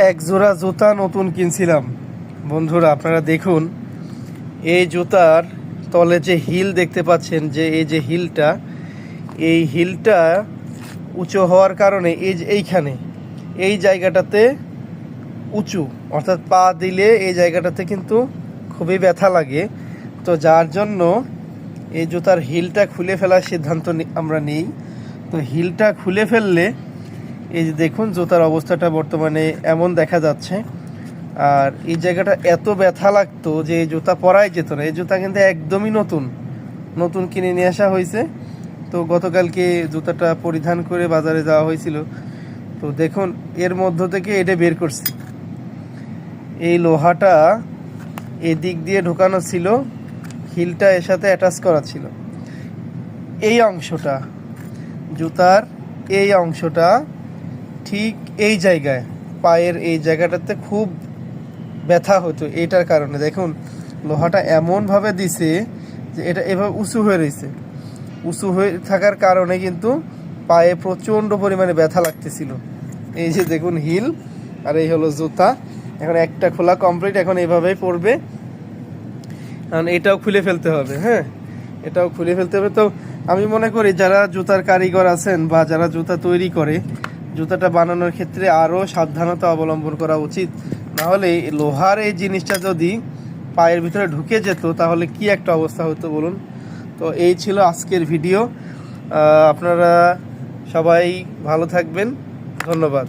এক জোড়া জুতা নতুন কিনছিলাম বন্ধুরা, আপনারা দেখুন এই জুতার তলে যে হিল দেখতে পাচ্ছেন, যে এই যে হিলটা, এই হিলটা উঁচু হওয়ার কারণে এই যে এইখানে এই জায়গাটাতে উঁচু, অর্থাৎ পা দিলে এই জায়গাটাতে কিন্তু খুবই ব্যথা লাগে। তো যার জন্য এই জুতার হিলটা খুলে ফেলার সিদ্ধান্ত আমরা নিই। তো হিলটা খুলে ফেললে এই যে দেখুন জুতার অবস্থাটা বর্তমানে এমন দেখা যাচ্ছে। আর এই জায়গাটা এত ব্যথা লাগতো যে এই জুতা পরাই যেত না। এই জুতা কিন্তু একদমই নতুন নতুন কিনে নিয়ে আসা হয়েছে। তো গতকালকে জুতাটা পরিধান করে বাজারে যাওয়া হয়েছিল। তো দেখুন এর মধ্য থেকে এটা বের করছি। এই লোহাটা এদিক দিয়ে ঢোকানো ছিল, হিলটা এর সাথে অ্যাটাচ করা ছিল। এই অংশটা, জুতার এই অংশটা ঠিক এই জায়গায়, পায়ের এই জায়গাটাতে খুব ব্যথা হতো। এটার কারণে দেখুন লোহাটা এমনভাবে দিছে যে এটা এভাবে উঁচু হয়ে রয়েছে। উঁচু হয়ে থাকার কারণে কিন্তু পায়ে প্রচণ্ড পরিমাণে ব্যথা লাগতেছিল। এই যে দেখুন হিল আর এই হলো জুতা। এখন একটা খোলা কমপ্লিট, এখন এইভাবেই পড়বে। কারণ এটাও খুলে ফেলতে হবে, হ্যাঁ এটাও খুলে ফেলতে হবে। তো আমি মনে করি যারা জুতার কারিগর আছেন বা যারা জুতা তৈরি করে, জুতাটা বানানোর ক্ষেত্রে আরও সাবধানতা অবলম্বন করা উচিত। নাহলে লোহার এই জিনিসটা যদি পায়ের ভিতরে ঢুকে যেত তাহলে কি একটা অবস্থা হতো বলুন। তো এই ছিল আজকের ভিডিও। আপনারা সবাই ভালো থাকবেন, ধন্যবাদ।